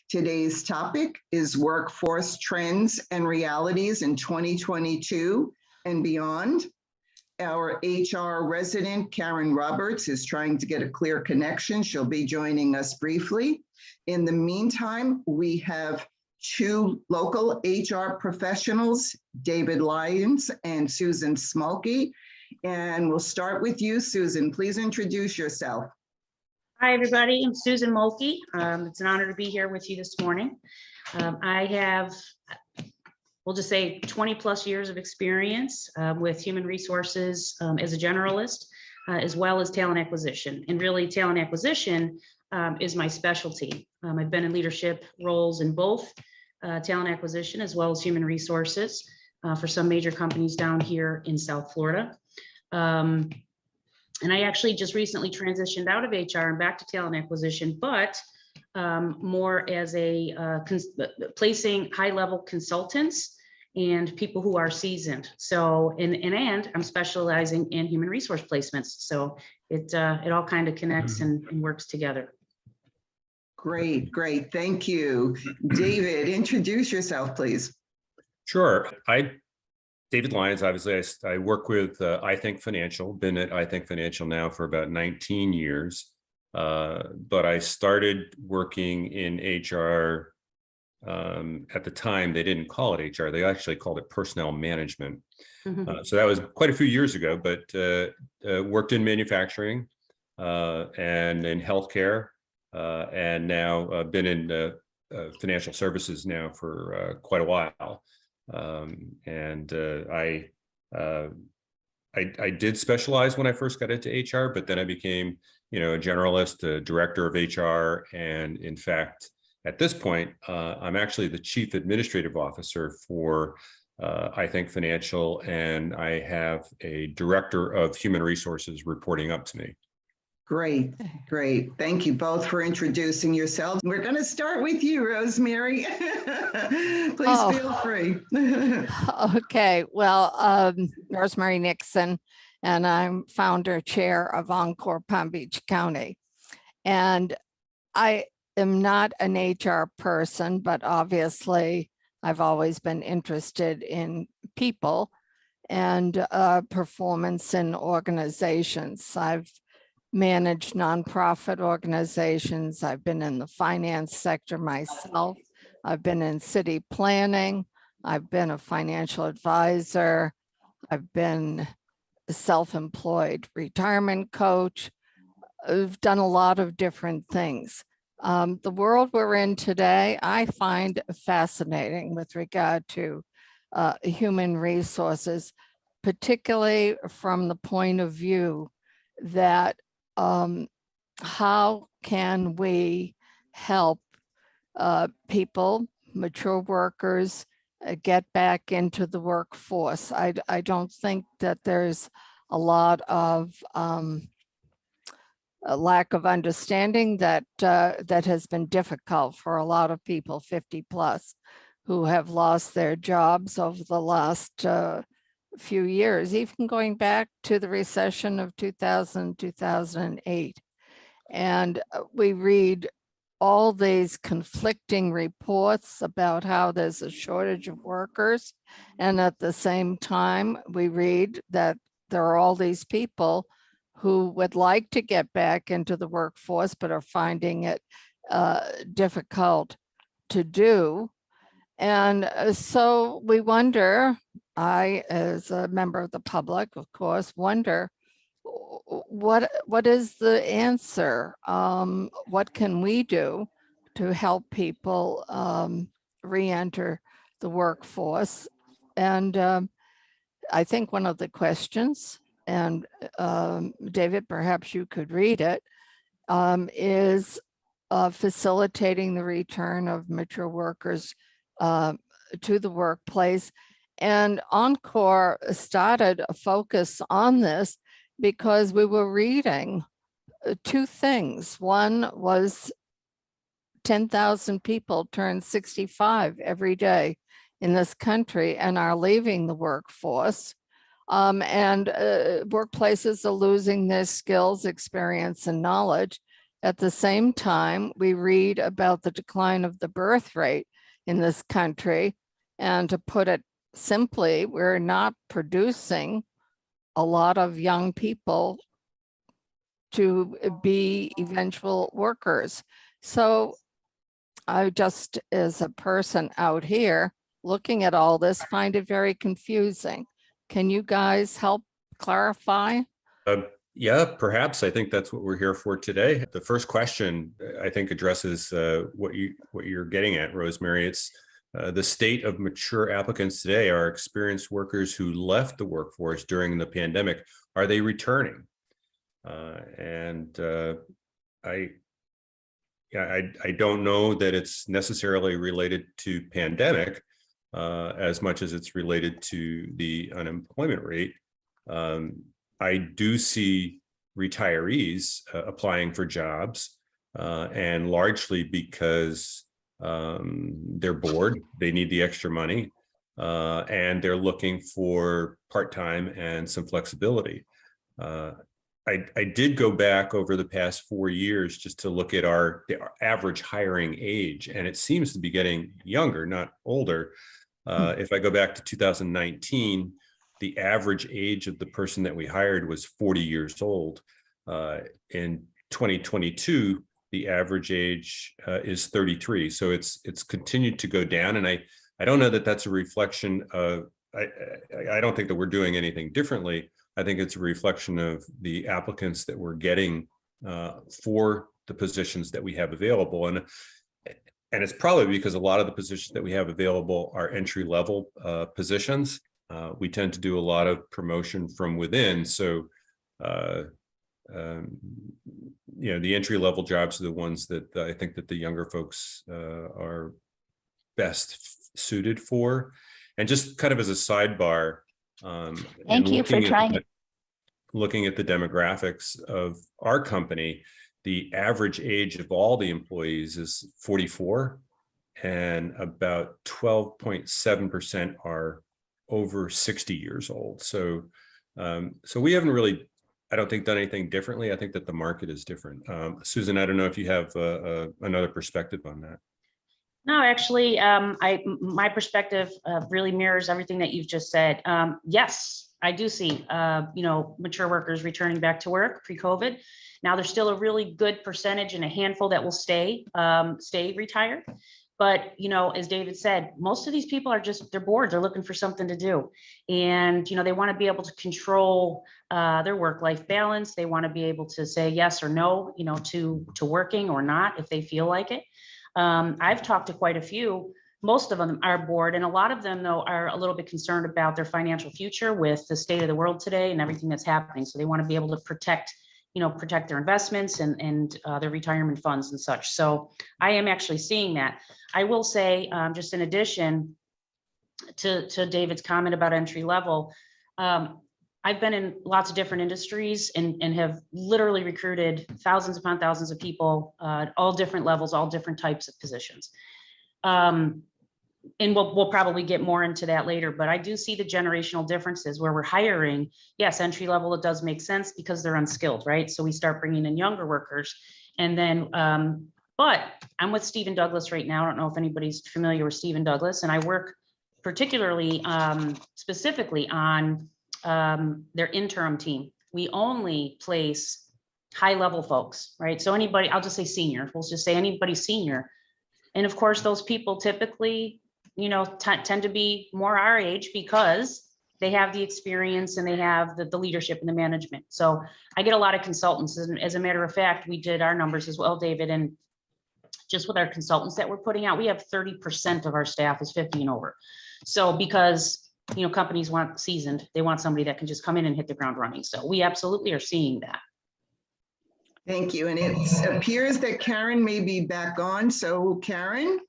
Today's topic is workforce trends and realities in 2022 and beyond. Our HR resident, Karen Roberts, is trying to get a clear connection. She'll be joining us briefly. In the meantime, we have two local HR professionals, David Lyons and Susan Molke. And we'll start with you, Susan. Please introduce yourself. Hi, everybody. I'm Susan Molke. It's an honor to be here with you this morning. I have, we'll just say 20 plus years of experience with human resources as a generalist, as well as talent acquisition. And really talent acquisition is my specialty. I've been in leadership roles in both talent acquisition as well as human resources for some major companies down here in South Florida. And I actually just recently transitioned out of HR and back to talent acquisition, but more as a placing high-level consultants and people who are seasoned. So, and I'm specializing in human resource placements. So it all kind of connects and works together. Great, great. Thank you. David, introduce yourself, please. Sure. David Lyons, obviously, I work with ITHINK Financial, been at ITHINK Financial now for about 19 years. But I started working in HR at the time. They didn't call it HR. They actually called it personnel management. So that was quite a few years ago, but worked in manufacturing and in healthcare, and now been in financial services now for quite a while. I did specialize when I first got into HR, but then I became, a generalist, a director of HR. And in fact, at this point, I'm actually the chief administrative officer for ITHINK Financial, and I have a director of human resources reporting up to me. Great, great. Thank you both for introducing yourselves. We're going to start with you, Rosemary. Please feel free. Okay, well, Rosemary Nixon, and I'm founder chair of Encore Palm Beach County. And I am not an HR person, but obviously I've always been interested in people and performance in organizations. I've managed nonprofit organizations. I've been in the finance sector myself. I've been in city planning. I've been a financial advisor. I've been a self-employed retirement coach. I've done a lot of different things. The world we're in today, I find fascinating with regard to human resources, particularly from the point of view that how can we help people, mature workers, get back into the workforce? I don't think that there's a lot of a lack of understanding that has been difficult for a lot of people 50 plus who have lost their jobs over the last few years, even going back to the recession of 2000, 2008. And we read all these conflicting reports about how there's a shortage of workers. And at the same time, we read that there are all these people who would like to get back into the workforce, but are finding it difficult to do. And so we wonder, I, as a member of the public, of course, wonder what is the answer? What can we do to help people re-enter the workforce? And I think one of the questions, and David, perhaps you could read it, is facilitating the return of mature workers to the workplace. And Encore started a focus on this because we were reading two things. One was 10,000 people turn 65 every day in this country and are leaving the workforce. And workplaces are losing their skills, experience, and knowledge At the same time, we read about the decline of the birth rate in this country. And to put it simply, we're not producing a lot of young people to be eventual workers. So I just, as a person out here looking at all this, find it very confusing. Can you guys help clarify? Yeah, perhaps. I think that's what we're here for today. The first question, I think, addresses what you're getting at, Rosemary. It's the state of mature applicants today are experienced workers who left the workforce during the pandemic. Are they returning? I don't know that it's necessarily related to pandemic as much as it's related to the unemployment rate. I do see retirees applying for jobs, and largely because they're bored, they need the extra money, and they're looking for part-time and some flexibility. I did go back over the past 4 years just to look at our average hiring age, and it seems to be getting younger, not older. If I go back to 2019, the average age of the person that we hired was 40 years old. In 2022, the average age is 33. So it's continued to go down. And I don't know that that's a reflection of, I don't think that we're doing anything differently. I think it's a reflection of the applicants that we're getting for the positions that we have available. And it's probably because a lot of the positions that we have available are entry-level positions. We tend to do a lot of promotion from within. So, the entry-level jobs are the ones that I think that the younger folks are best suited for. And just kind of as a sidebar, thank you for trying. Looking at the demographics of our company, the average age of all the employees is 44, and about 12.7% are over 60 years old. So we haven't really, I don't think, done anything differently. I think that the market is different. Susan, I don't know if you have another perspective on that. No, actually, my perspective really mirrors everything that you've just said. Yes, I do see, mature workers returning back to work pre-COVID. Now, there's still a really good percentage and a handful that will stay retired. But, as David said, most of these people are they're bored. They're looking for something to do. And, they want to be able to control their work-life balance. They want to be able to say yes or no, to working or not if they feel like it. I've talked to quite a few. Most of them are bored, and a lot of them, though, are a little bit concerned about their financial future with the state of the world today and everything that's happening. So they want to be able to protect their investments and their retirement funds and such. So I am actually seeing that. I will say, just in addition to David's comment about entry level, I've been in lots of different industries and have literally recruited thousands upon thousands of people, all different levels, all different types of positions. And we'll probably get more into that later, but I do see the generational differences where we're hiring. Yes, entry level, it does make sense because they're unskilled, right? So we start bringing in younger workers. And then, but I'm with Stephen Douglas right now. I don't know if anybody's familiar with Stephen Douglas, and I work particularly, specifically on their interim team. We only place high level folks, right? So anybody, I'll just say senior, we'll just say anybody senior. And of course, those people typically, tend to be more our age because they have the experience and they have the leadership and the management. So I get a lot of consultants. And as a matter of fact, we did our numbers as well, David, and just with our consultants that we're putting out, we have 30% of our staff is 50 and over. So because, companies want seasoned, they want somebody that can just come in and hit the ground running. So we absolutely are seeing that. Thank you. And it appears that Karen may be back on. So Karen?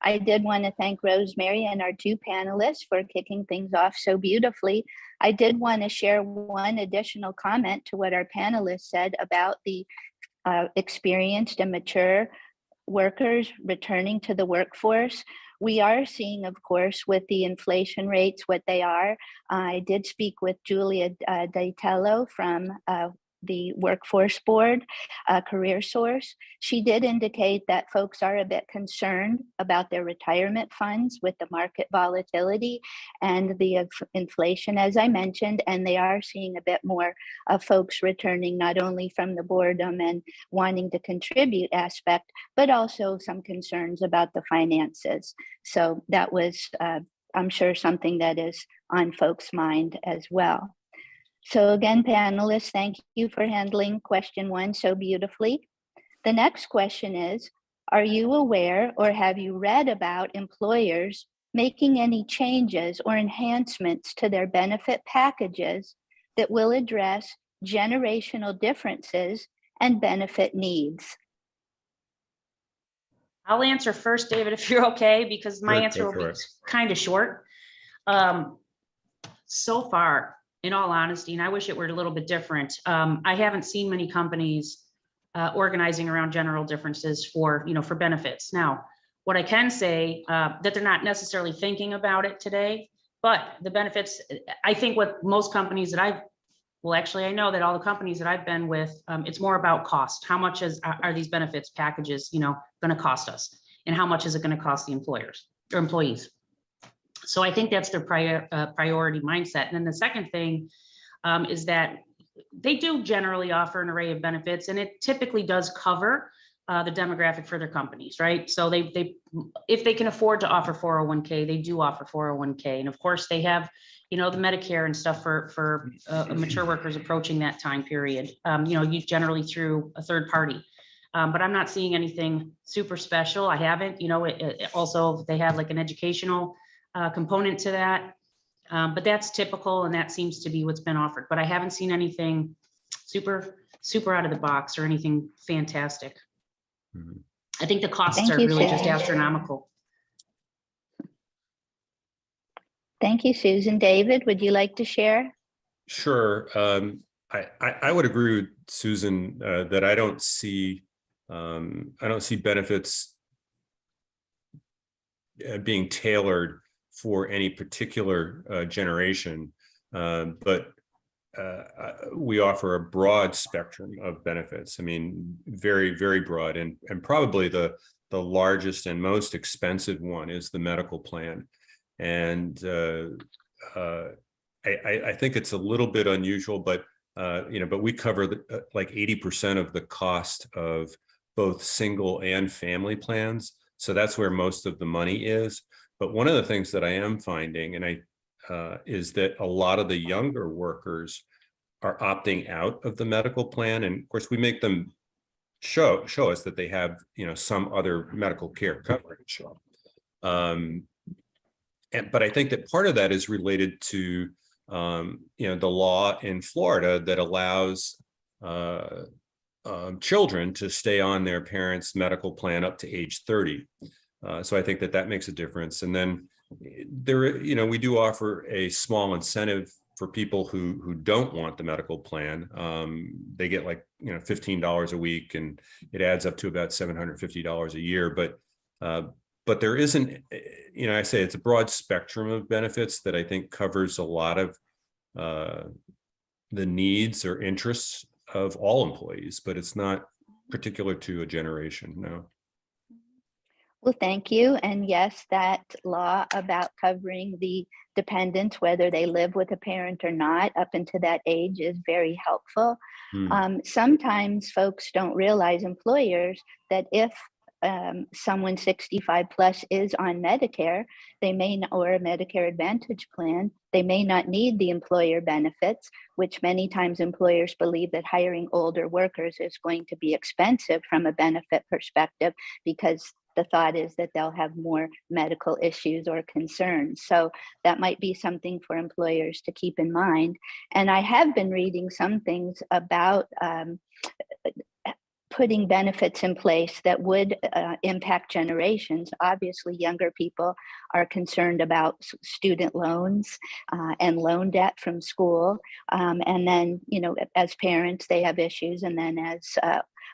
I did want to thank Rosemary and our two panelists for kicking things off so beautifully. I did want to share one additional comment to what our panelists said about the experienced and mature workers returning to the workforce. We are seeing, of course, with the inflation rates, what they are. I did speak with Julia Daitello from the Workforce Board, Career Source. She did indicate that folks are a bit concerned about their retirement funds with the market volatility and the inflation, as I mentioned, and they are seeing a bit more of folks returning not only from the boredom and wanting to contribute aspect, but also some concerns about the finances. So that was, I'm sure, something that is on folks' mind as well. So again, panelists, thank you for handling question 1 so beautifully. The next question is, are you aware or have you read about employers making any changes or enhancements to their benefit packages that will address generational differences and benefit needs? I'll answer first, David, if you're okay, because my Sure, go answer will for be it. kind of short. So far, in all honesty, and I wish it were a little bit different, I haven't seen many companies organizing around general differences for, for benefits. Now, what I can say, that they're not necessarily thinking about it today, but the benefits, I think what most companies that I know that all the companies that I've been with, it's more about cost. How much are these benefits packages, going to cost us? And how much is it going to cost the employers or employees? So I think that's their priority mindset. And then the second thing is that they do generally offer an array of benefits, and it typically does cover the demographic for their companies, right? So if they can afford to offer 401k, they do offer 401k. And of course they have, the Medicare and stuff for mature workers approaching that time period, used generally through a third party. But I'm not seeing anything super special. I haven't, also they have like an educational component to that. But that's typical, and that seems to be what's been offered. But I haven't seen anything super out of the box or anything fantastic. Mhm. I think the costs Thank are you, really just Susan. astronomical. Thank you, Susan. David, would you like to share? Sure. I would agree with Susan that I don't see benefits being tailored for any particular generation, but we offer a broad spectrum of benefits. I mean, very, very broad, and probably the largest and most expensive one is the medical plan. And I think it's a little bit unusual, but but we cover like 80% of the cost of both single and family plans. So that's where most of the money is. But one of the things that I am finding, and is that a lot of the younger workers are opting out of the medical plan, and of course we make them show us that they have some other medical care coverage. But I think that part of that is related to the law in Florida that allows children to stay on their parents' medical plan up to age 30. So I think that makes a difference. And then we do offer a small incentive for people who don't want the medical plan. They get like $15 a week, and it adds up to about $750 a year. But there isn't, I say it's a broad spectrum of benefits that I think covers a lot of the needs or interests of all employees, but it's not particular to a generation, no. Well, thank you. And yes, that law about covering the dependents, whether they live with a parent or not, up into that age is very helpful. Sometimes folks don't realize, employers, that if someone 65 plus is on Medicare, or a Medicare Advantage plan, they may not need the employer benefits, which many times employers believe that hiring older workers is going to be expensive from a benefit perspective, because the thought is that they'll have more medical issues or concerns. So that might be something for employers to keep in mind. And I have been reading some things about putting benefits in place that would impact generations. Obviously, younger people are concerned about student loans and loan debt from school. And then, as parents, they have issues. And then as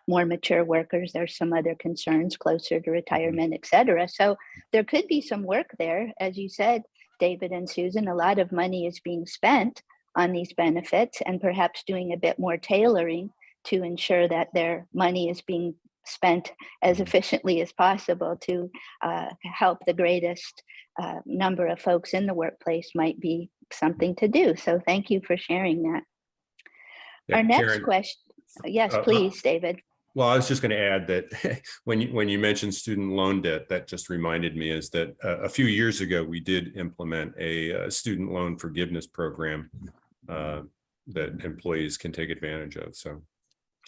more mature workers, there's some other concerns closer to retirement, et cetera. So there could be some work there. As you said, David and Susan, a lot of money is being spent on these benefits and perhaps doing a bit more tailoring to ensure that their money is being spent as efficiently as possible to help the greatest number of folks in the workplace might be something to do. So thank you for sharing that. Yeah, Our next Karen, question. Yes, please, David. well, I was just going to add that when you mentioned student loan debt, that just reminded me is that a few years ago, we did implement a student loan forgiveness program that employees can take advantage of. So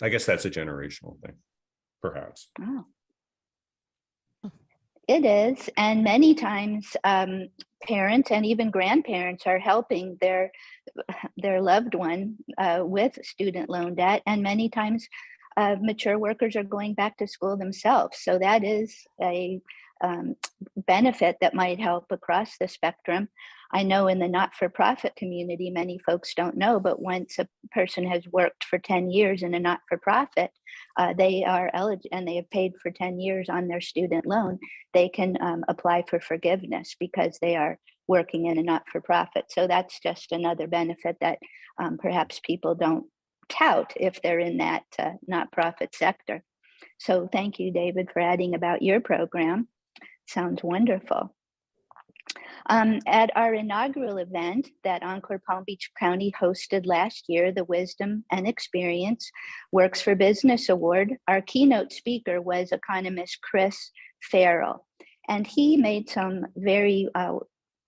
I guess that's a generational thing, perhaps. Oh. It is. And many times parents and even grandparents are helping their loved one with student loan debt. And many times mature workers are going back to school themselves. So that is a benefit that might help across the spectrum. I know in the not-for-profit community, many folks don't know, but once a person has worked for 10 years in a not-for-profit, they are eligible and they have paid for 10 years on their student loan, they can apply for forgiveness because they are working in a not-for-profit. So that's just another benefit that perhaps people don't tout if they're in that not-profit sector. So thank you, David, for adding about your program. Sounds wonderful. At our inaugural event that Encore Palm Beach County hosted last year, the Wisdom and Experience Works for Business Award, our keynote speaker was economist Chris Farrell. And he made some very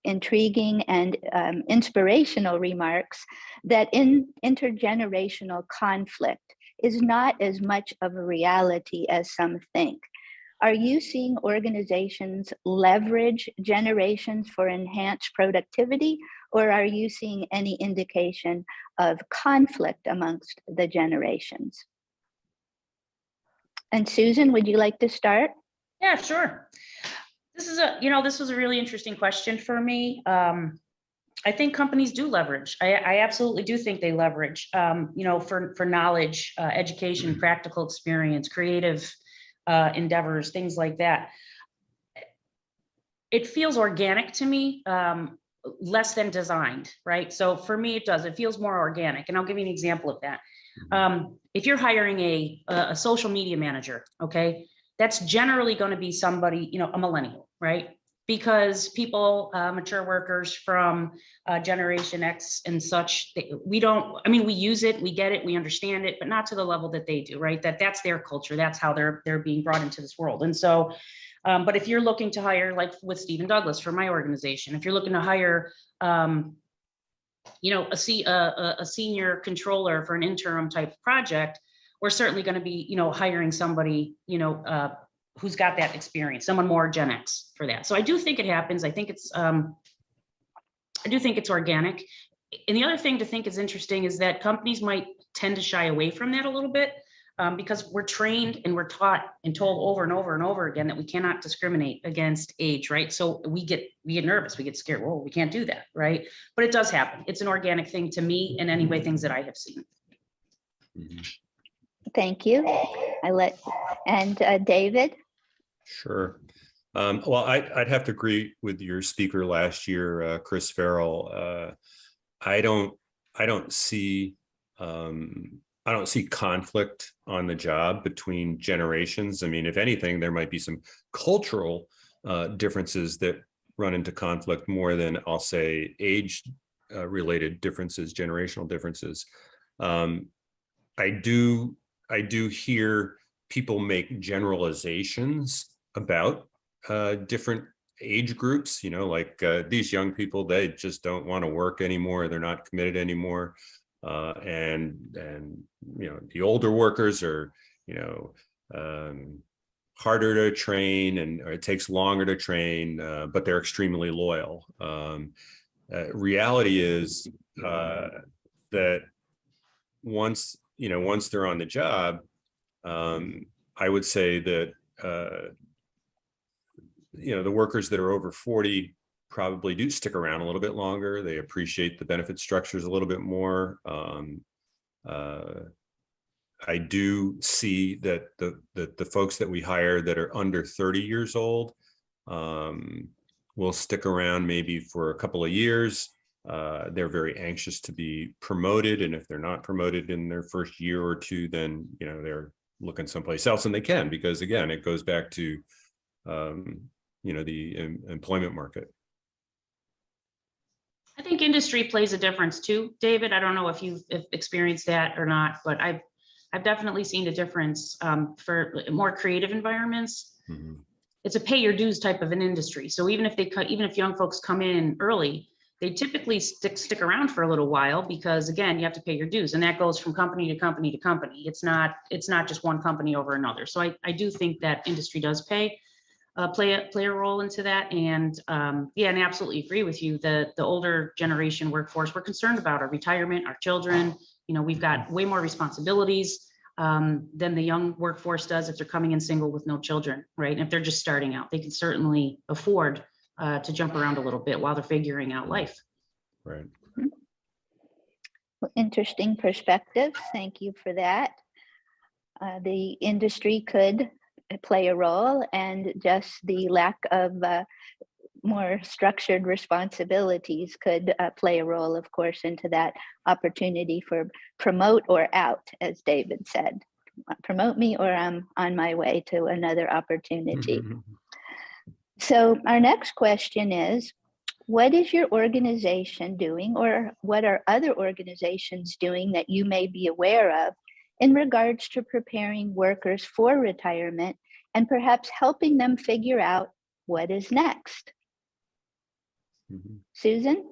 intriguing and inspirational remarks that intergenerational conflict is not as much of a reality as some think. Are you seeing organizations leverage generations for enhanced productivity, or are you seeing any indication of conflict amongst the generations? And Susan, would you like to start? Yeah, sure. This was a really interesting question for me. I think companies do leverage. I absolutely do think they leverage, for knowledge, education, practical experience, creative endeavors, things like that. It feels organic to me, less than designed, right? So for me, it does. It feels more organic, and I'll give you an example of that. If you're hiring a social media manager, okay, that's generally going to be somebody, a millennial, right? Because people, mature workers from Generation X and such, we use it, we get it, we understand it, but not to the level that they do, right? That's their culture. That's how they're being brought into this world. And so, but if you're looking to hire, like with Stephen Douglas for my organization, if you're looking to hire, a senior controller for an interim type project, we're certainly going to be, hiring somebody, who's got that experience, someone more Gen X for that. So I do think it happens. I do think it's organic. And the other thing to think is interesting is that companies might tend to shy away from that a little bit because we're trained and we're taught and told over and over and over again that we cannot discriminate against age, right? So we get nervous, we get scared. Whoa, we can't do that, right? But it does happen. It's an organic thing to me, and anyway, things that I have seen. Thank you. David. Sure. Well, I'd have to agree with your speaker last year, Chris Farrell. I don't see conflict on the job between generations. I mean, if anything, there might be some cultural differences that run into conflict more than, I'll say, age related differences, generational differences. I do hear people make generalizations about different age groups, like these young people, they just don't want to work anymore. They're not committed anymore. And the older workers are, harder to train, and it takes longer to train, but they're extremely loyal. Reality is that once they're on the job, I would say that the workers that are over 40 probably do stick around a little bit longer. They appreciate the benefit structures a little bit more. I do see that the folks that we hire that are under 30 years old will stick around maybe for a couple of years, they're very anxious to be promoted, and if they're not promoted in their first year or two, then they're looking someplace else, and they can, because again, it goes back to the employment market. I think industry plays a difference too, David. I don't know if you've experienced that or not, but I've definitely seen a difference for more creative environments. Mm-hmm. It's a pay your dues type of an industry. So even if young folks come in early, they typically stick around for a little while, because again, you have to pay your dues, and that goes from company to company to company. It's not just one company over another. So I do think that industry does play a role into that. And yeah, and I absolutely agree with you. The older generation workforce, we're concerned about our retirement, our children. We've got way more responsibilities than the young workforce does if they're coming in single with no children, right? And if they're just starting out, they can certainly afford to jump around a little bit while they're figuring out life. Right. Well, interesting perspective. Thank you for that. The industry could play a role, and just the lack of more structured responsibilities could play a role, of course, into that opportunity for promote or out, as David said. Promote me, or I'm on my way to another opportunity. Mm-hmm. So our next question is, what is your organization doing, or what are other organizations doing that you may be aware of in regards to preparing workers for retirement and perhaps helping them figure out what is next? Mm-hmm. Susan?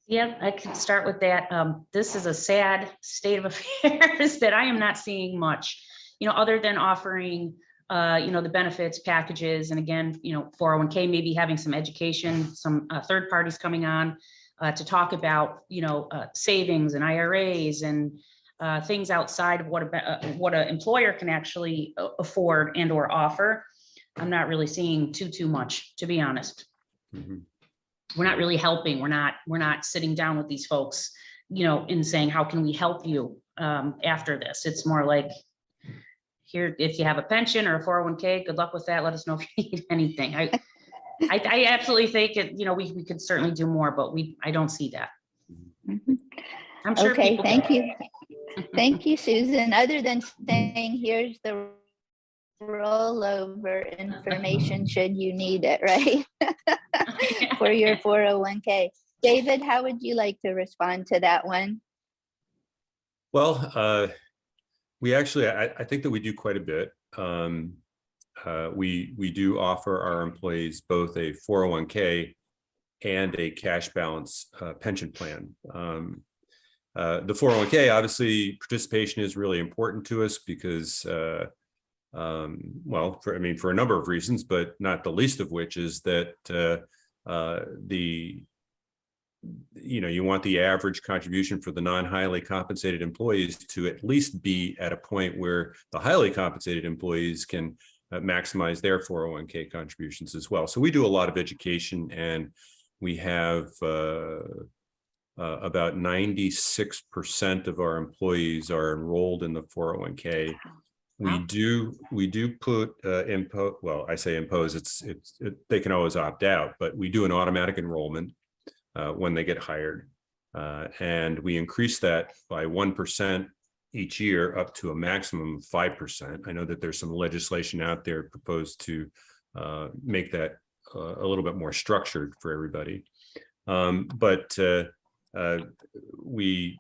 Yeah, I can start with that. This is a sad state of affairs that I am not seeing much, other than offering the benefits packages. And again, 401k, maybe having some education, some third parties coming on to talk about, savings and IRAs and things outside of what an employer can actually afford and or offer. I'm not really seeing too much, to be honest. Mm-hmm. We're not really helping. We're not sitting down with these folks, and saying, how can we help you after this? It's more like, here, if you have a pension or a 401k, good luck with that. Let us know if you need anything. I absolutely think we could certainly do more, but I don't see that. Mm-hmm. I'm sure. Okay, people thank you. Thank you, Susan. Other than saying, here's the rollover information should you need it, right? For your 401k. David, how would you like to respond to that one? Well, we actually, I think that we do quite a bit. We do offer our employees both a 401k and a cash balance pension plan. The 401k, obviously, participation is really important to us because, for a number of reasons, but not the least of which is that you want the average contribution for the non-highly compensated employees to at least be at a point where the highly compensated employees can maximize their 401k contributions as well. So we do a lot of education, and we have about 96% of our employees are enrolled in the 401k. We do put I say impose, they can always opt out, but we do an automatic enrollment when they get hired. And we increase that by 1% each year up to a maximum of 5%. I know that there's some legislation out there proposed to make that a little bit more structured for everybody. But we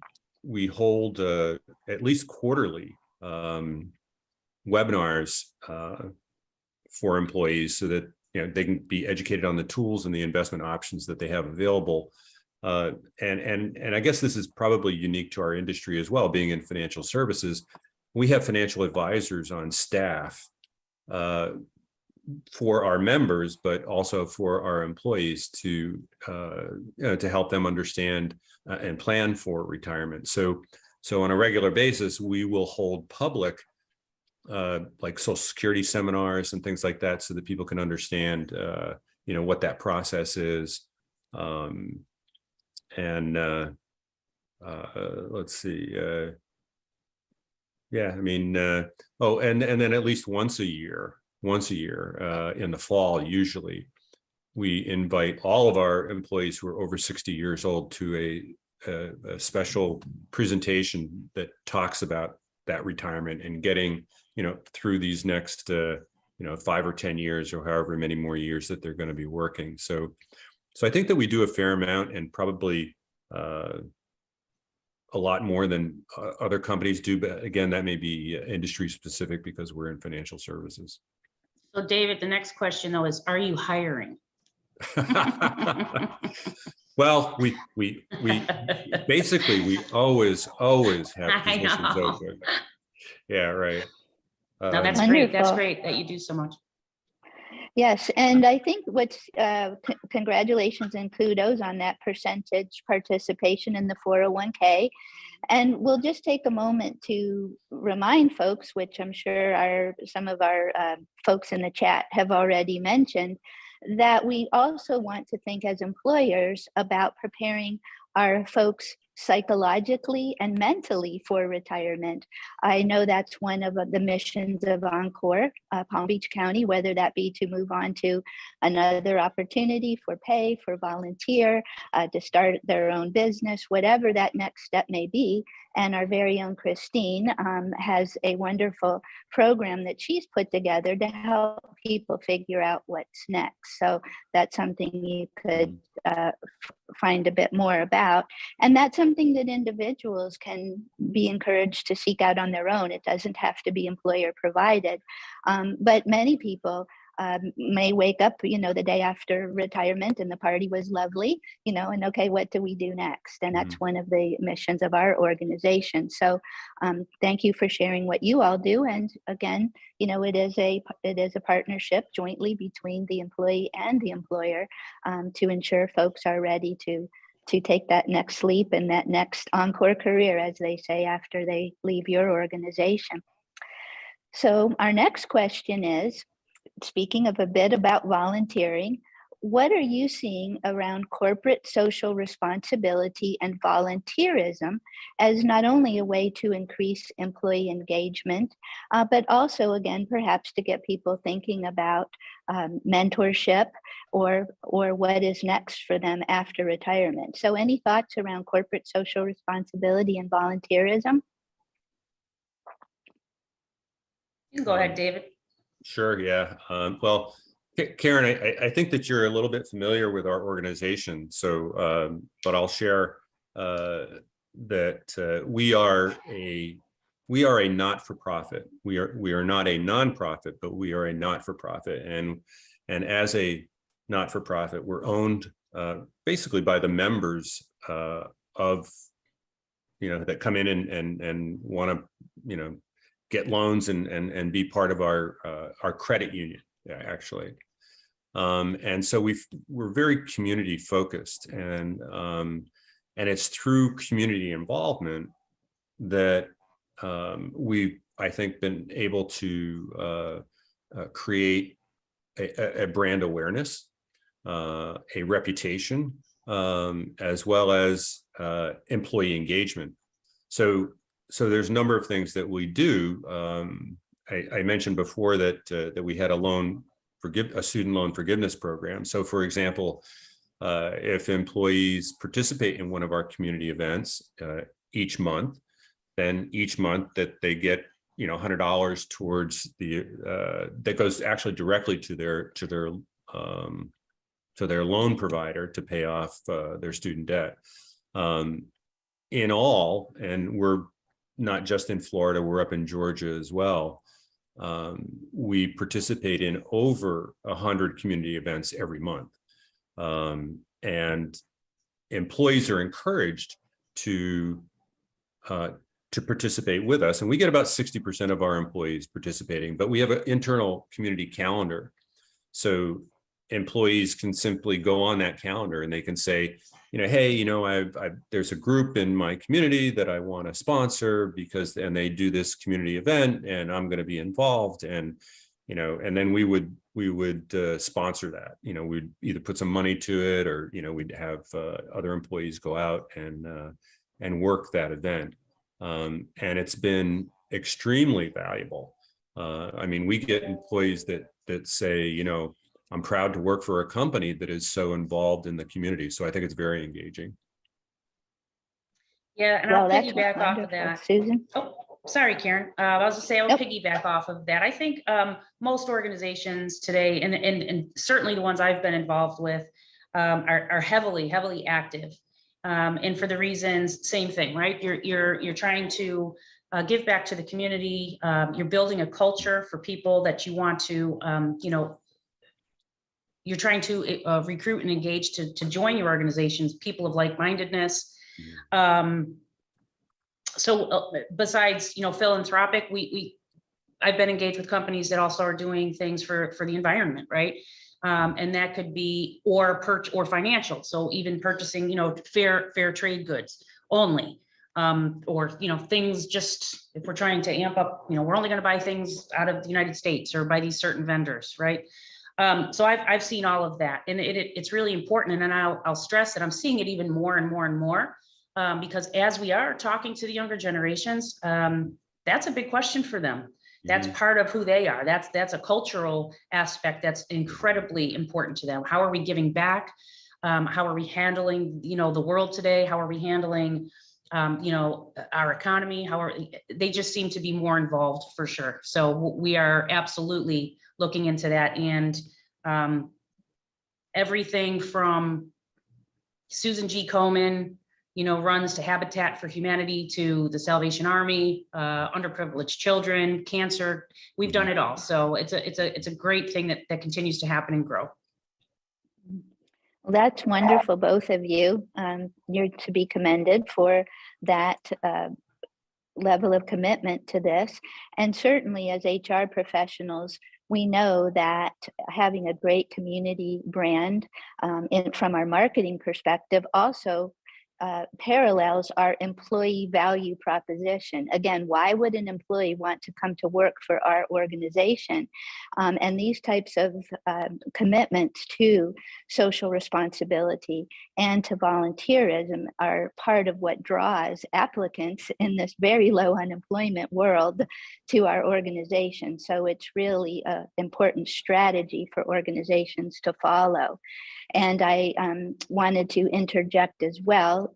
hold at least quarterly webinars for employees so that they can be educated on the tools and the investment options that they have available. And I guess this is probably unique to our industry as well, being in financial services. We have financial advisors on staff for our members, but also for our employees to help them understand and plan for retirement. So on a regular basis, we will hold public like Social Security seminars and things like that, so that people can understand, what that process is. Let's see. And then at least once a year in the fall, usually, we invite all of our employees who are over 60 years old to a special presentation that talks about that retirement and getting, through these next, 5 or 10 years or however many more years that they're going to be working. So I think that we do a fair amount, and probably a lot more than other companies do. But again, that may be industry specific because we're in financial services. So David, the next question though is, are you hiring? Well, we basically, we always have positions open. Yeah, right. No, that's great. That's Wonderful. great that you do so much. Yes, and I think what's congratulations and kudos on that percentage participation in the 401k. And we'll just take a moment to remind folks, which I'm sure some of our folks in the chat have already mentioned, that we also want to think as employers about preparing our folks psychologically and mentally for retirement. I know that's one of the missions of Encore, Palm Beach County, whether that be to move on to another opportunity for pay, for volunteer, to start their own business, whatever that next step may be. And our very own Christine has a wonderful program that she's put together to help people figure out what's next. So that's something you could find a bit more about. And that's something that individuals can be encouraged to seek out on their own. It doesn't have to be employer provided. But many people may wake up, the day after retirement and the party was lovely, and okay, what do we do next? And that's one of the missions of our organization. So thank you for sharing what you all do. And again, it is a partnership jointly between the employee and the employer to ensure folks are ready to take that next leap and that next Encore career, as they say, after they leave your organization. So our next question is, speaking of a bit about volunteering, what are you seeing around corporate social responsibility and volunteerism as not only a way to increase employee engagement, but also, again, perhaps to get people thinking about mentorship or what is next for them after retirement? So any thoughts around corporate social responsibility and volunteerism? You can go ahead, David. Sure, yeah. Well, Karen, I think that you're a little bit familiar with our organization, so but I'll share that we are a not-for-profit. We are not a nonprofit, but we are a not-for-profit, and as a not-for-profit, we're owned basically by the members of that come in and want to get loans and be part of our credit union, actually. And so we're very community focused, and it's through community involvement that we've, I think, been able to create a brand awareness, a reputation, as well as employee engagement. So there's a number of things that we do. I mentioned before that we had a student loan forgiveness program. So, for example, if employees participate in one of our community events each month, then each month that they get $100 towards that goes actually directly to their loan provider to pay off their student debt. In all, and we're not just in Florida, we're up in Georgia as well. We participate in over 100 community events every month. And employees are encouraged to participate with us. And we get about 60% of our employees participating, but we have an internal community calendar. So employees can simply go on that calendar and they can say, hey, there's a group in my community that I want to sponsor and they do this community event and I'm going to be involved. And then we would sponsor that. We'd either put some money to it or, we'd have other employees go out and work that event. And it's been extremely valuable. We get employees that say, I'm proud to work for a company that is so involved in the community. So I think it's very engaging. Yeah, and Well, I'll that's piggyback off of wonderful. that. Susan? Oh, sorry, Karen. I was gonna say I'll Nope. piggyback off of that. I think most organizations today, and certainly the ones I've been involved with, are heavily active, and for the reasons, same thing, right? You're trying to give back to the community. You're building a culture for people that you want to, you're trying to recruit and engage to join your organizations, people of like-mindedness. So besides, philanthropic, I've been engaged with companies that also are doing things for the environment, right? And that could be or financial. So even purchasing, fair trade goods only, or things just if we're trying to amp up, we're only going to buy things out of the United States or by these certain vendors, right? So I've seen all of that, and it's really important. And then I'll stress that I'm seeing it even more and more and more, because as we are talking to the younger generations, that's a big question for them. That's part of who they are. That's a cultural aspect that's incredibly important to them. How are we giving back? How are we handling, the world today? How are we handling, our economy? They just seem to be more involved for sure. So we are absolutely looking into that, and everything from Susan G. Komen, runs to Habitat for Humanity to the Salvation Army, underprivileged children, cancer. We've done it all. So it's a great thing that continues to happen and grow. Well, that's wonderful, both of you. You're to be commended for that level of commitment to this. And certainly as HR professionals, we know that having a great community brand from our marketing perspective also parallels our employee value proposition. Again, why would an employee want to come to work for our organization? And these types of commitments to social responsibility and to volunteerism are part of what draws applicants in this very low unemployment world to our organization. So it's really an important strategy for organizations to follow. And I wanted to interject as well,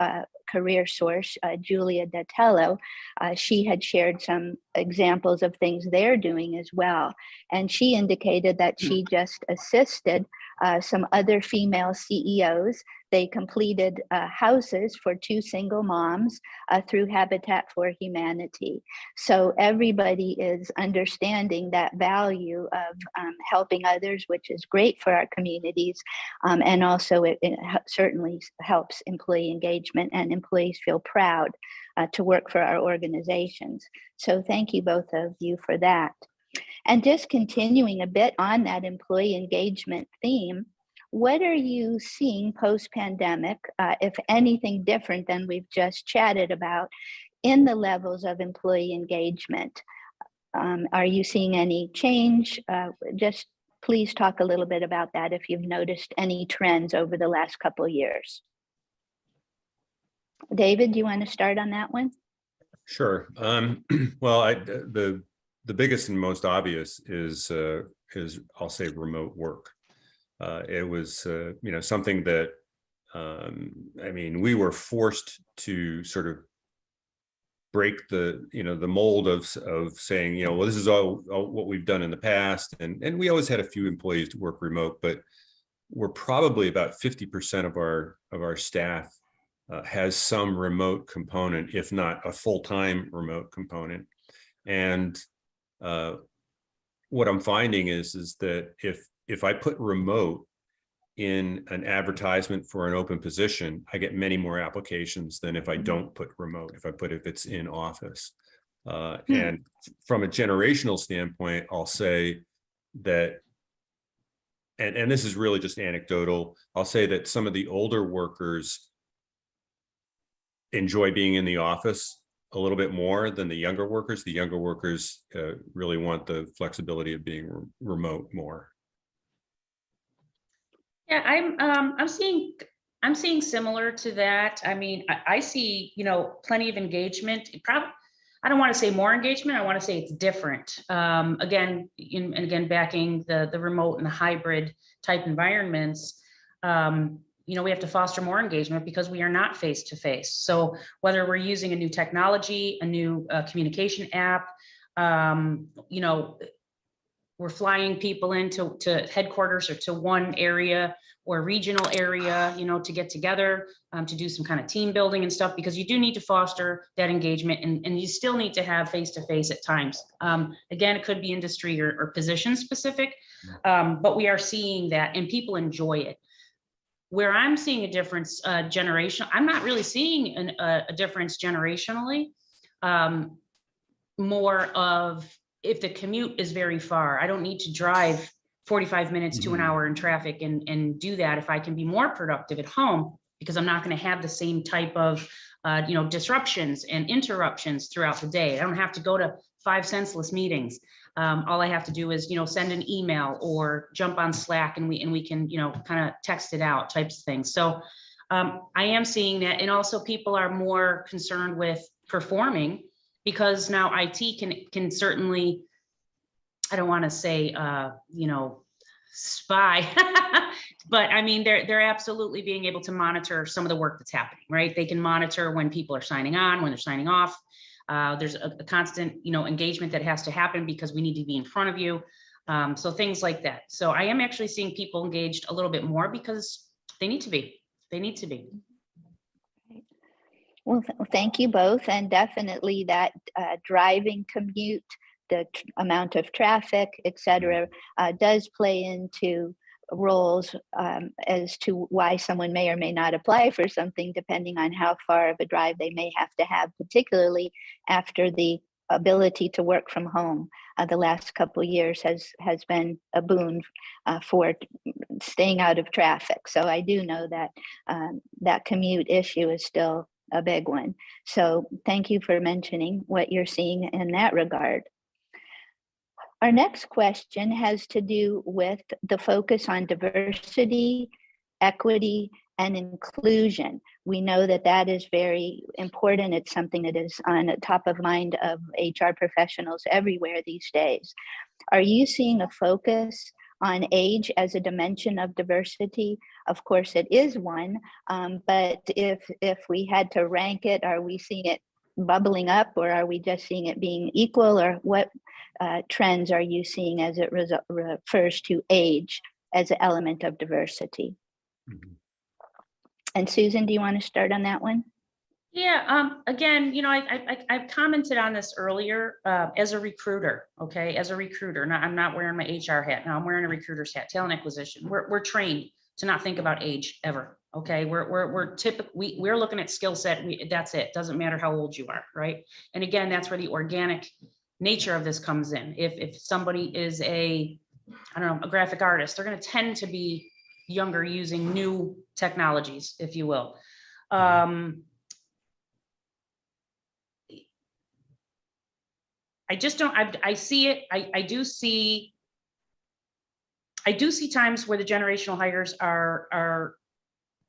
career source, Julia Datello, she had shared some examples of things they're doing as well. And she indicated that she just assisted some other female CEOs. They completed houses for 2 single moms through Habitat for Humanity. So everybody is understanding that value of helping others, which is great for our communities. And also it certainly helps employee engagement, and employees feel proud to work for our organizations. So thank you, both of you, for that. And just continuing a bit on that employee engagement theme, what are you seeing post-pandemic, if anything different than we've just chatted about, in the levels of employee engagement? Are you seeing any change? Just please talk a little bit about that if you've noticed any trends over the last couple of years. David, do you want to start on that one? Sure. Well, the biggest and most obvious is I'll say remote work. It was something that we were forced to sort of break the mold of saying, well, this is all what we've done in the past, and we always had a few employees to work remote, but we're probably about 50% of our staff has some remote component, if not a full-time remote component. And what I'm finding is that if I put remote in an advertisement for an open position, I get many more applications than if I don't put remote, if it's in office. And from a generational standpoint, I'll say that, and this is really just anecdotal, I'll say that some of the older workers enjoy being in the office a little bit more than the younger workers. The younger workers really want the flexibility of being remote more. Yeah, I'm seeing similar to that. I mean, I see, plenty of engagement. I don't want to say more engagement. I want to say it's different. Again, and again, backing the remote and the hybrid type environments, we have to foster more engagement because we are not face to face. So whether we're using a new technology, a new communication app, we're flying people into headquarters or to one area or regional area, to get together, to do some kind of team building and stuff, because you do need to foster that engagement, and you still need to have face-to-face at times. Again, it could be industry or position specific, but we are seeing that and people enjoy it. Where I'm seeing a difference I'm not really seeing a difference generationally. More of, if the commute is very far, I don't need to drive 45 minutes to an hour in traffic and do that if I can be more productive at home, because I'm not going to have the same type of disruptions and interruptions throughout the day. I don't have to go to 5 senseless meetings. All I have to do is send an email or jump on Slack, and we can kind of text it out, types of things. So I am seeing that, and also people are more concerned with performing, because now IT can certainly, I don't want to say, spy, but I mean, they're absolutely being able to monitor some of the work that's happening, right? They can monitor when people are signing on, when they're signing off. There's a constant, engagement that has to happen because we need to be in front of you. So things like that. So I am actually seeing people engaged a little bit more because they need to be. They need to be. Well, thank you both. And definitely that driving commute, the amount of traffic, et cetera, does play into roles as to why someone may or may not apply for something, depending on how far of a drive they may have to have, particularly after the ability to work from home. The last couple of years has been a boon for staying out of traffic. So I do know that that commute issue is still a big one. So thank you for mentioning what you're seeing in that regard. Our next question has to do with the focus on diversity, equity, and inclusion. We know that that is very important. It's something that is on the top of mind of HR professionals everywhere these days. Are you seeing a focus on age as a dimension of diversity? Of course, it is one, but if we had to rank it, are we seeing it bubbling up, or are we just seeing it being equal, or what trends are you seeing as it refers to age as an element of diversity? Mm-hmm. And Susan, do you want to start on that one? Yeah, again, I've commented on this earlier as a recruiter, okay? As a recruiter, I'm not wearing my HR hat now, I'm wearing a recruiter's hat, talent acquisition. We're trained to not think about age ever, okay? We're looking at skill set, that's it, doesn't matter how old you are, right? And again, that's where the organic nature of this comes in. If somebody is a graphic artist, they're gonna tend to be younger using new technologies, if you will. I just don't, I see it, I do see times where the generational hires are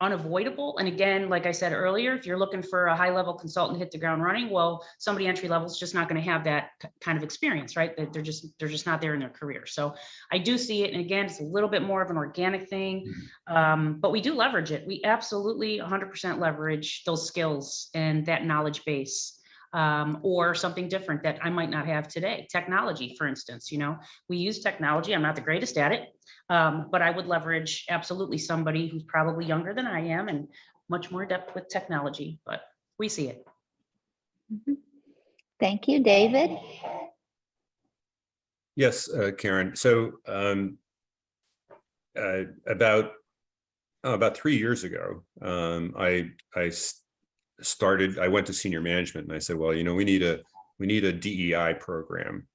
unavoidable. And again, like I said earlier, if you're looking for a high-level consultant to hit the ground running, well, somebody entry level is just not going to have that kind of experience, right? They're just not there in their career. So I do see it. And again, it's a little bit more of an organic thing, but we do leverage it. We absolutely 100% leverage those skills and that knowledge base. Or something different that I might not have today. Technology, for instance, we use technology. I'm not the greatest at it, but I would leverage absolutely somebody who's probably younger than I am and much more adept with technology, but we see it. Mm-hmm. Thank you, David. Yes, Karen. So about 3 years ago, I went to senior management and I said, well, we need a DEI program.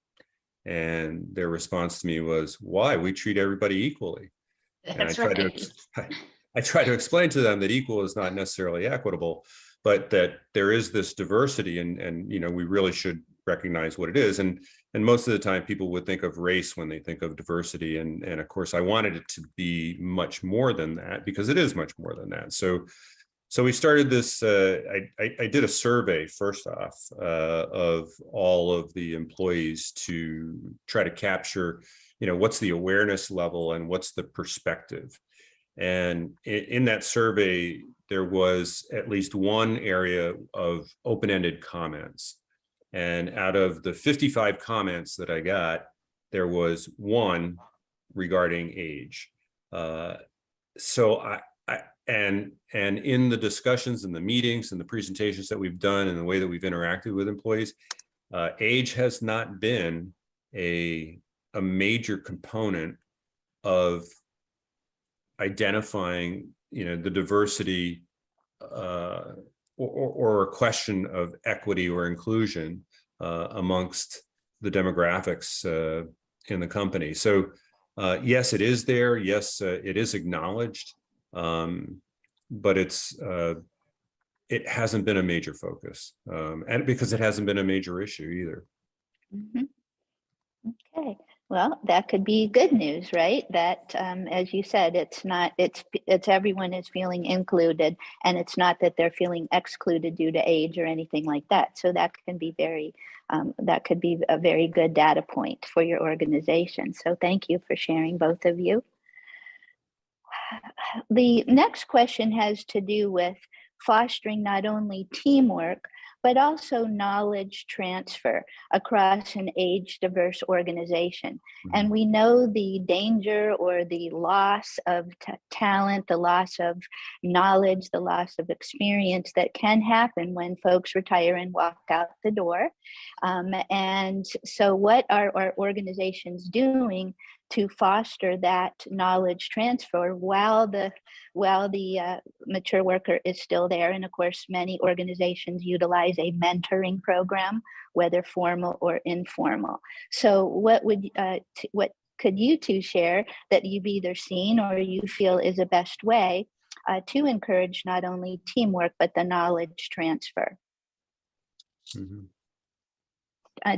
And their response to me was, why? We treat everybody equally. And I try to explain to them that equal is not necessarily equitable, but that there is this diversity and we really should recognize what it is. And most of the time people would think of race when they think of diversity. And of course I wanted it to be much more than that, because it is much more than that. So So we started this, I did a survey first off of all of the employees to try to capture, what's the awareness level and what's the perspective. And in that survey, there was at least one area of open-ended comments. And out of the 55 comments that I got, there was one regarding age. So and in the discussions and the meetings and the presentations that we've done and the way that we've interacted with employees, age has not been a major component of identifying, the diversity or a question of equity or inclusion amongst the demographics in the company. So yes, it is there. Yes, it is acknowledged. But it hasn't been a major focus, and because it hasn't been a major issue either. Mhm. Okay, well, that could be good news, right? That, as you said, it's everyone is feeling included, and it's not that they're feeling excluded due to age or anything like that. So that can be that could be a very good data point for your organization. So thank you for sharing, both of you. The next question has to do with fostering not only teamwork, but also knowledge transfer across an age diverse organization. And we know the danger or the loss of talent, the loss of knowledge, the loss of experience that can happen when folks retire and walk out the door. And so what are our organizations doing to foster that knowledge transfer while the mature worker is still there? And of course, many organizations utilize a mentoring program, whether formal or informal. So what could you two share that you've either seen or you feel is the best way to encourage not only teamwork, but the knowledge transfer?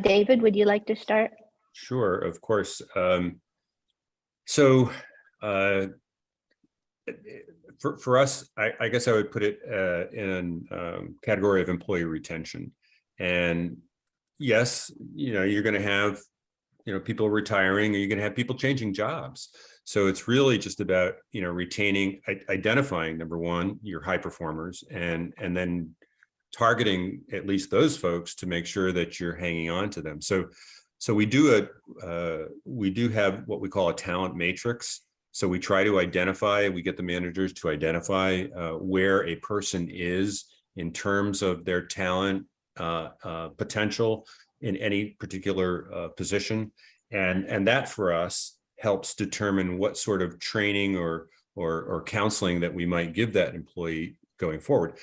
David, would you like to start? Sure, of course. So for us, I guess I would put it in category of employee retention. And yes, you're going to have, people retiring, or you're going to have people changing jobs. So it's really just about, retaining, identifying, number one, your high performers, and then targeting at least those folks to make sure that you're hanging on to them. So we do have what we call a talent matrix. So we try to we get the managers to identify where a person is in terms of their talent potential in any particular position. And that for us helps determine what sort of training or counseling that we might give that employee going forward.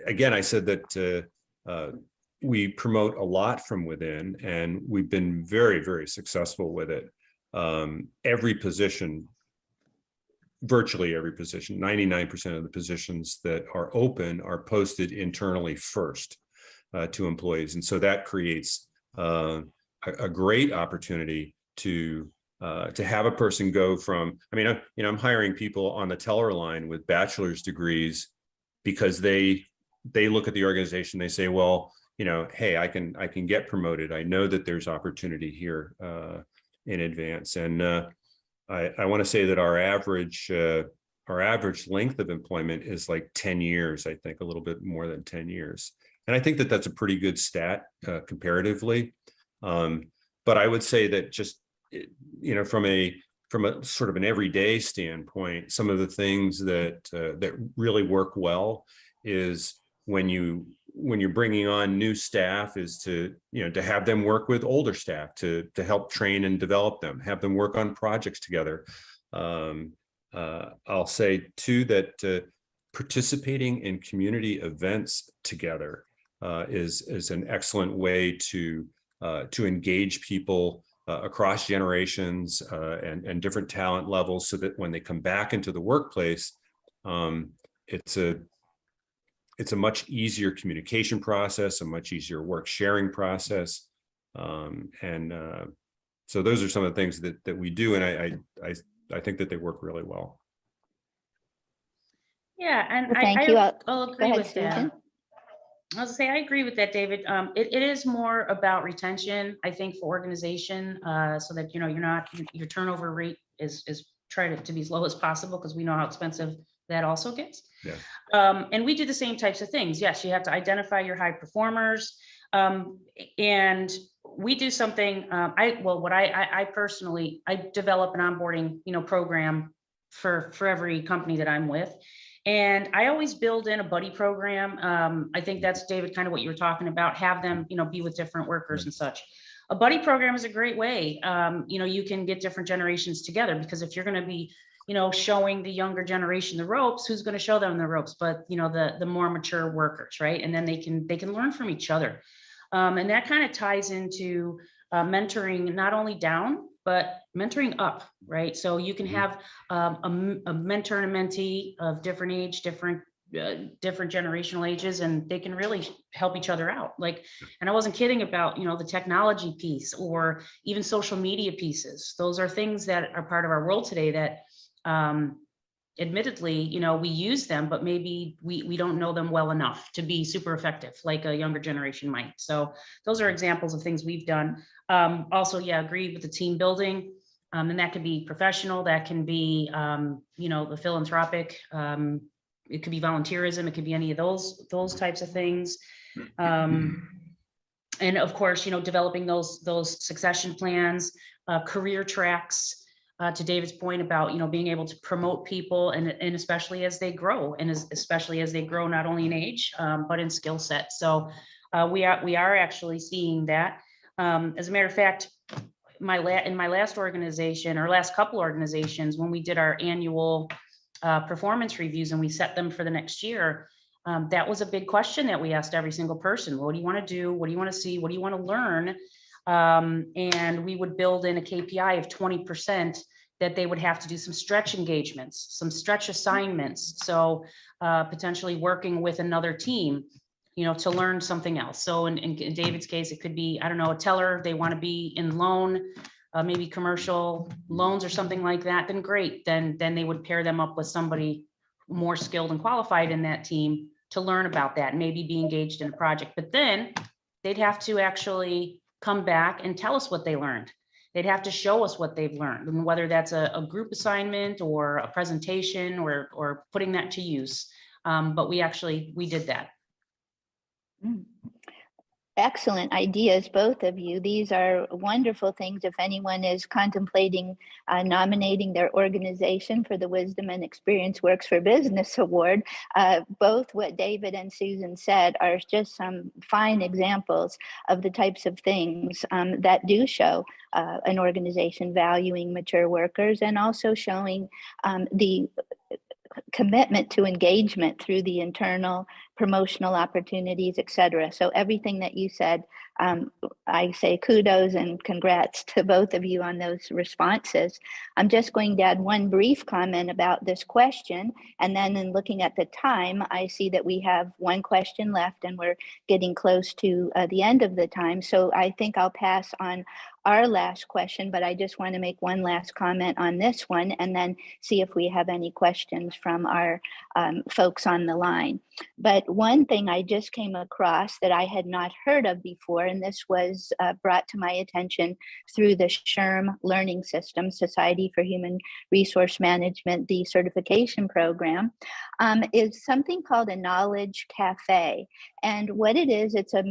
Again, I said that we promote a lot from within, and we've been very, very successful with it. Every position, virtually every position, 99% of the positions that are open are posted internally first to employees. And so that creates a great opportunity to have a person go from, I'm hiring people on the teller line with bachelor's degrees because they look at the organization, they say, well, hey, I can get promoted. I know that there's opportunity here in advance. And I want to say that our average length of employment is like 10 years, I think, a little bit more than 10 years. And I think that that's a pretty good stat comparatively. But I would say that just, from a sort of an everyday standpoint, some of the things that really work well is when you're bringing on new staff is to have them work with older staff to help train and develop them, have them work on projects together. I'll say too that participating in community events together is an excellent way to engage people across generations and different talent levels, so that when they come back into the workplace, it's a much easier communication process, a much easier work sharing process. So those are some of the things that we do. And I think that they work really well. Yeah, and Well, thank you. I'll Go agree ahead, with that. Susan. I was gonna say, I agree with that, David. It is more about retention, I think, for organization, so that, you know, your turnover rate is try to be as low as possible, because we know how expensive that also gets. Yeah. And we do the same types of things. Yes, you have to identify your high performers. And we do something, I personally, I develop an onboarding, you know, program for every company that I'm with. And I always build in a buddy program. I think that's, David, kind of what you were talking about, have them, you know, be with different workers and such. A buddy program is a great way. You know, you can get different generations together, because if you're going to be, you know, showing the younger generation the ropes, who's going to show them the ropes? But, you know, the more mature workers, right? And then they can learn from each other. And that kind of ties into mentoring, not only down, but mentoring up, right? So you can have a mentor and a mentee of different age, different generational ages, and they can really help each other out. Like, and I wasn't kidding about, you know, the technology piece or even social media pieces. Those are things that are part of our world today that admittedly, you know, we use them, but maybe we don't know them well enough to be super effective like a younger generation might. So those are examples of things we've done. Also, yeah, agree with the team building. And that could be professional, that can be, you know, the philanthropic, it could be volunteerism, it could be any of those types of things. And of course, you know, developing those succession plans, career tracks, to David's point about, you know, being able to promote people, and especially as they grow, and especially as they grow, not only in age, but in skill set. So we are actually seeing that. As a matter of fact, in my last organization, or last couple organizations, when we did our annual performance reviews and we set them for the next year, that was a big question that we asked every single person. What do you want to do? What do you want to see? What do you want to learn? And we would build in a KPI of 20% that they would have to do some stretch engagements, some stretch assignments. So potentially working with another team, you know, to learn something else. So in David's case, it could be, I don't know, a teller, they want to be in loan, maybe commercial loans or something like that, then great. Then they would pair them up with somebody more skilled and qualified in that team to learn about that, maybe be engaged in a project. But then they'd have to actually come back and tell us what they learned. They'd have to show us what they've learned, and whether that's a group assignment or a presentation or putting that to use. But we did that. Excellent ideas, both of you. These are wonderful things if anyone is contemplating nominating their organization for the Wisdom and Experience Works for Business Award. Both what David and Susan said are just some fine examples of the types of things that do show an organization valuing mature workers, and also showing the commitment to engagement through the internal promotional opportunities, et cetera. So everything that you said, I say kudos and congrats to both of you on those responses. I'm just going to add one brief comment about this question. And then in looking at the time, I see that we have one question left and we're getting close to the end of the time. So I think I'll pass on our last question, but I just want to make one last comment on this one and then see if we have any questions from our folks on the line. But one thing I just came across that I had not heard of before, and this was brought to my attention through the SHRM Learning System, Society for Human Resource Management, the certification program, is something called a knowledge cafe. And what it is, it's a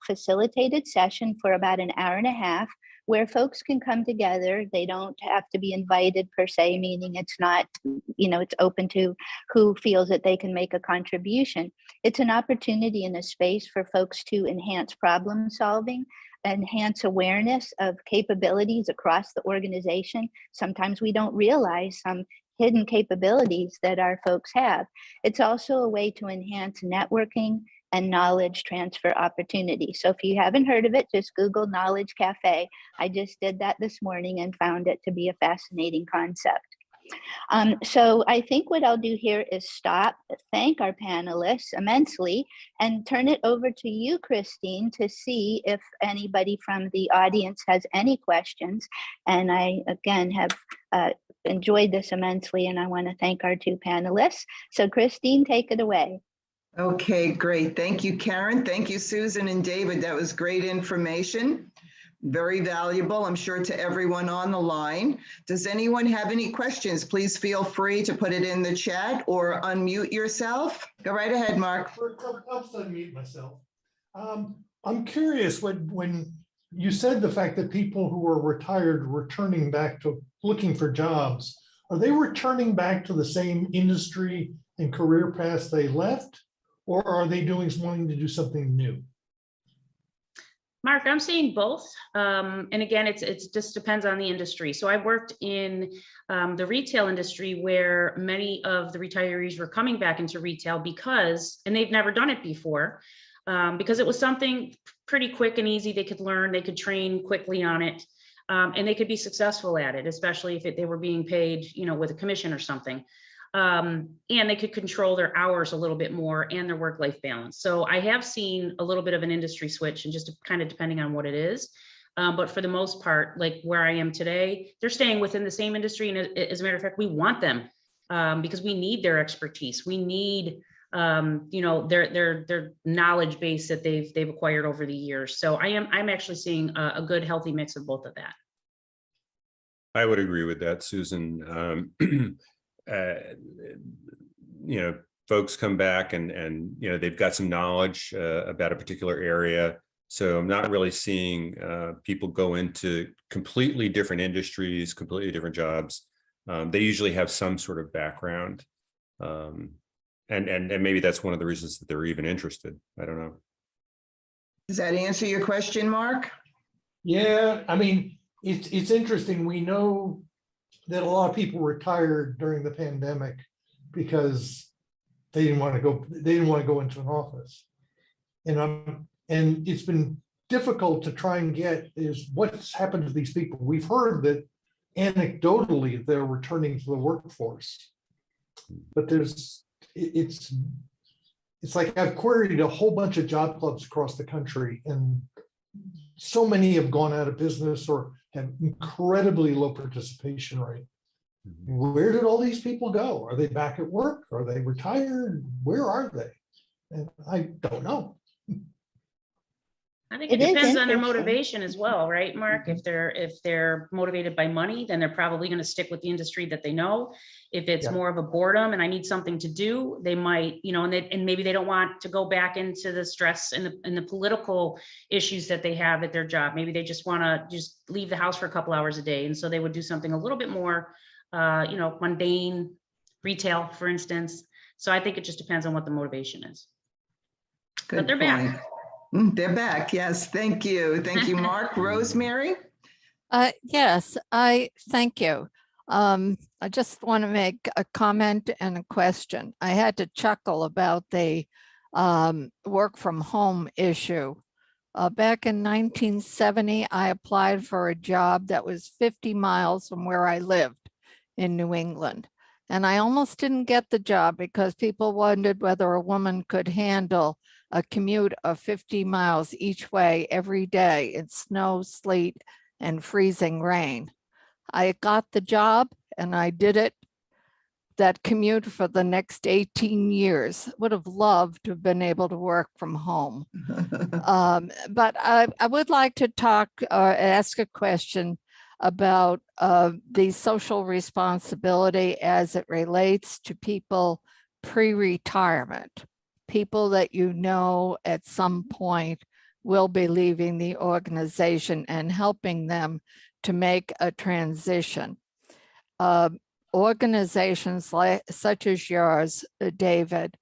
facilitated session for about an hour and a half, where folks can come together. They don't have to be invited per se, meaning it's not, you know, it's open to who feels that they can make a contribution. It's an opportunity and a space for folks to enhance problem solving, enhance awareness of capabilities across the organization. Sometimes we don't realize some hidden capabilities that our folks have. It's also a way to enhance networking and knowledge transfer opportunity. So if you haven't heard of it, just Google Knowledge Cafe. I just did that this morning and found it to be a fascinating concept. So I think what I'll do here is stop, thank our panelists immensely, and turn it over to you, Christine, to see if anybody from the audience has any questions. And I, again, have enjoyed this immensely, and I want to thank our two panelists. So Christine, take it away. Okay, great. Thank you, Karen. Thank you, Susan and David. That was great information. Very valuable, I'm sure, to everyone on the line. Does anyone have any questions? Please feel free to put it in the chat or unmute yourself. Go right ahead, Mark. I'll unmute myself. I'm curious when you said the fact that people who are retired returning back to looking for jobs, are they returning back to the same industry and career paths they left, or are they wanting to do something new? Mark, I'm seeing both. And again, it just depends on the industry. So I worked in the retail industry where many of the retirees were coming back into retail and they've never done it before, because it was something pretty quick and easy. They could learn, they could train quickly on it, and they could be successful at it, especially if they were being paid, with a commission or something. And they could control their hours a little bit more and their work-life balance. So I have seen a little bit of an industry switch, and just kind of depending on what it is. But for the most part, like where I am today, they're staying within the same industry. And as a matter of fact, we want them because we need their expertise. We need, their knowledge base that they've acquired over the years. So I'm actually seeing a good, healthy mix of both of that. I would agree with that, Susan. Folks come back and they've got some knowledge about a particular area. So I'm not really seeing people go into completely different industries, completely different jobs. They usually have some sort of background. And maybe that's one of the reasons that they're even interested. I don't know. Does that answer your question, Mark? Yeah, I mean, it's interesting. We know that a lot of people retired during the pandemic because they didn't want to go into an office. And it's been difficult to try and get is what's happened to these people. We've heard that anecdotally they're returning to the workforce, but it's like I've queried a whole bunch of job clubs across the country, and so many have gone out of business or have incredibly low participation rate. Where did all these people go? Are they back at work? Are they retired? Where are they? And I don't know. I think it depends on their motivation as well, right, Mark? If they're motivated by money, then they're probably going to stick with the industry that they know. If it's more of a boredom and I need something to do, they might, and maybe they don't want to go back into the stress and the political issues that they have at their job. Maybe they just want to just leave the house for a couple hours a day, and so they would do something a little bit more, mundane, retail, for instance. So I think it just depends on what the motivation is. Good but they're point. back. They're back. Yes. Thank you. Thank you, Mark. Rosemary? Yes, I thank you. I just want to make a comment and a question. I had to chuckle about the work from home issue. Back in 1970, I applied for a job that was 50 miles from where I lived in New England. And I almost didn't get the job because people wondered whether a woman could handle a commute of 50 miles each way every day in snow, sleet, and freezing rain. I got the job and I did it, that commute, for the next 18 years. Would have loved to have been able to work from home. But I would like to ask a question about the social responsibility as it relates to people pre-retirement, people that at some point will be leaving the organization, and helping them to make a transition. Organizations such as yours, David,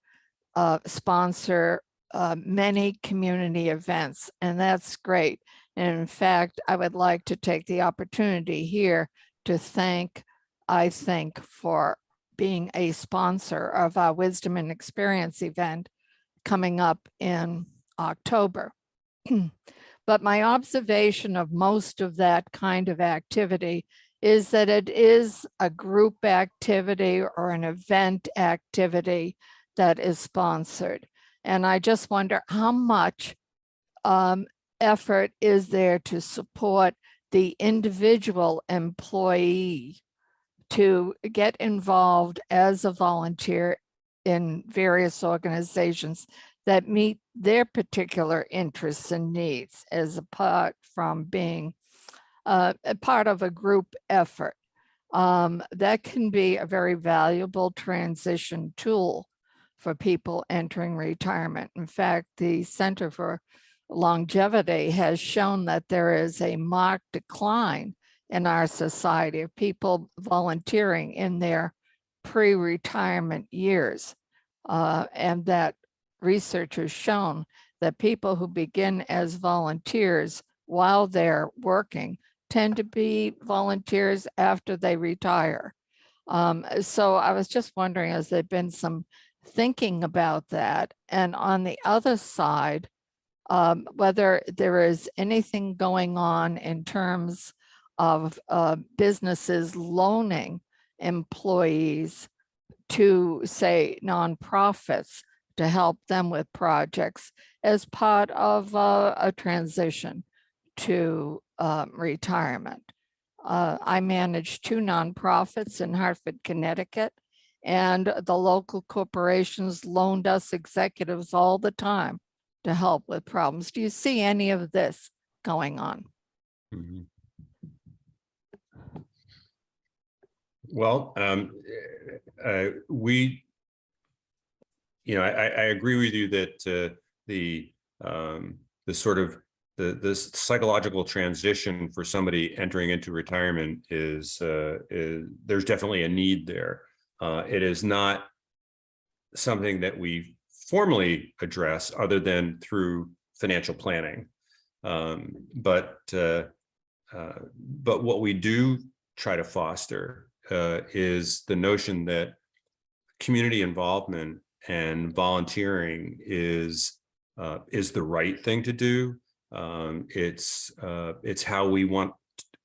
sponsor many community events, and that's great. And in fact, I would like to take the opportunity here to thank ITHINK for being a sponsor of our Wisdom and Experience event coming up in October. But my observation of most of that kind of activity is that it is a group activity or an event activity that is sponsored. And I just wonder how much effort is there to support the individual employee to get involved as a volunteer in various organizations that meet their particular interests and needs, as apart from being a part of a group effort. That can be a very valuable transition tool for people entering retirement. In fact, the Center for Longevity has shown that there is a marked decline in our society of people volunteering in their pre-retirement years. And that research has shown that people who begin as volunteers while they're working tend to be volunteers after they retire. So I was just wondering, has there been some thinking about that? And on the other side, whether there is anything going on in terms of businesses loaning employees to, say, nonprofits to help them with projects as part of a transition to retirement. I manage 2 nonprofits in Hartford, Connecticut, and the local corporations loaned us executives all the time to help with problems. Do you see any of this going on? Mhm. Well, we, I agree with you that the sort of this psychological transition for somebody entering into retirement is there's definitely a need there. It is not something that we formally address other than through financial planning. But what we do try to foster is the notion that community involvement and volunteering is the right thing to do. It's how we want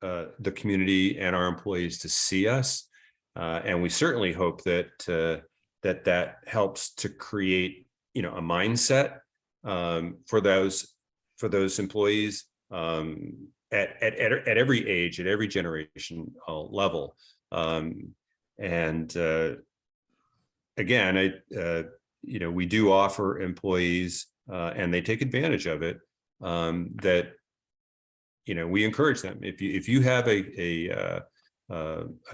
the community and our employees to see us, and we certainly hope that that helps to create a mindset for those employees at every age, at every generation level. Again, we do offer employees, and they take advantage of it. That we encourage them. If you have a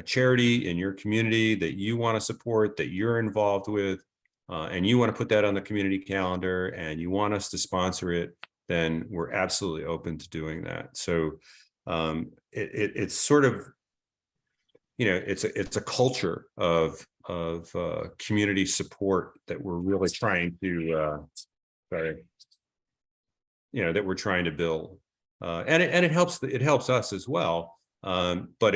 charity in your community that you want to support, that you're involved with, and you want to put that on the community calendar, and you want us to sponsor it, then we're absolutely open to doing that. So it's sort of it's a culture of community support that we're really trying to that we're trying to build, and it helps us as well. But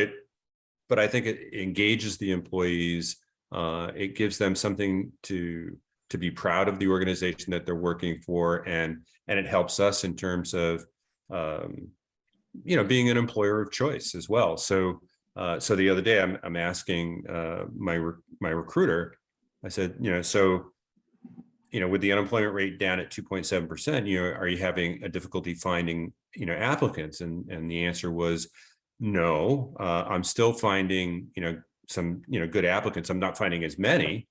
I think it engages the employees. It gives them something to be proud of the organization that they're working for, and it helps us in terms of being an employer of choice as well. So the other day I'm asking my recruiter, I said, with the unemployment rate down at 2.7%, are you having a difficulty finding, applicants? And the answer was no. I'm still finding, some, good applicants. I'm not finding as many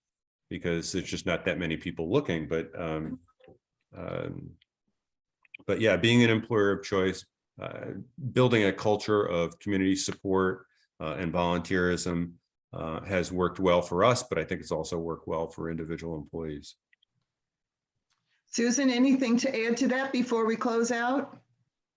because there's just not that many people looking. But yeah, being an employer of choice, building a culture of community support and volunteerism has worked well for us, but I think it's also worked well for individual employees. Susan, anything to add to that before we close out?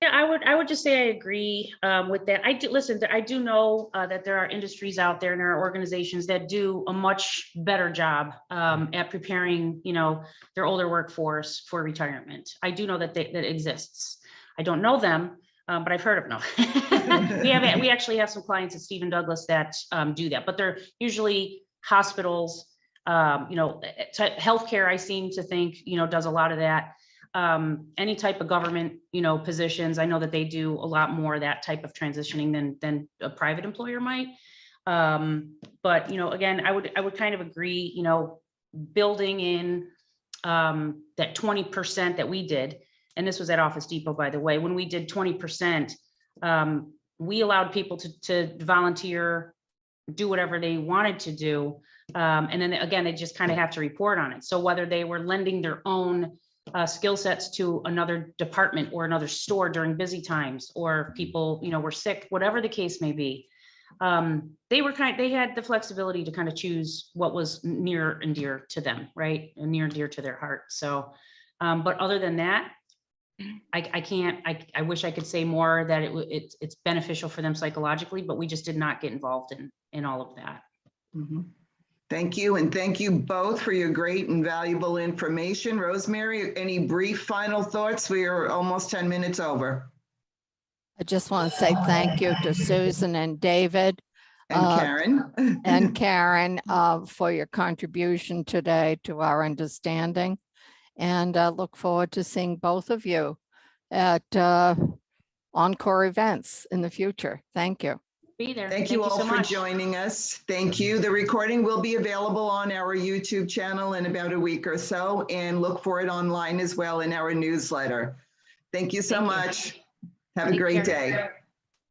Yeah, I would just say I agree with that. I do know that there are industries out there and there are organizations that do a much better job at preparing, their older workforce for retirement. I do know that that exists. I don't know them, but I've heard of them. We actually have some clients at Stephen Douglas that do that, but they're usually hospitals. Healthcare, I seem to think, does a lot of that. Any type of government, positions, I know that they do a lot more of that type of transitioning than a private employer might. But, again, I would kind of agree, building in that 20% that we did, and this was at Office Depot, by the way, when we did 20%, we allowed people to volunteer do whatever they wanted to do. And then again, they just kind of have to report on it. So whether they were lending their own skill sets to another department or another store during busy times, or people, were sick, whatever the case may be, they had the flexibility to kind of choose what was near and dear to them, right? And near and dear to their heart. So, but other than that, I wish I could say more that it's beneficial for them psychologically, but we just did not get involved in all of that. Mhm. Thank you. And thank you both for your great and valuable information. Rosemary, any brief final thoughts? We are almost 10 minutes over. I just want to say thank you to Susan and David And Karen. and Karen for your contribution today to our understanding. And I look forward to seeing both of you at Encore events in the future. Thank you. Be there. Thank you all so for much. joining us. Thank you. The recording will be available on our YouTube channel in about a week or so, and look for it online as well in our newsletter. Thank you so Thank you. much. Have a Take great care. day.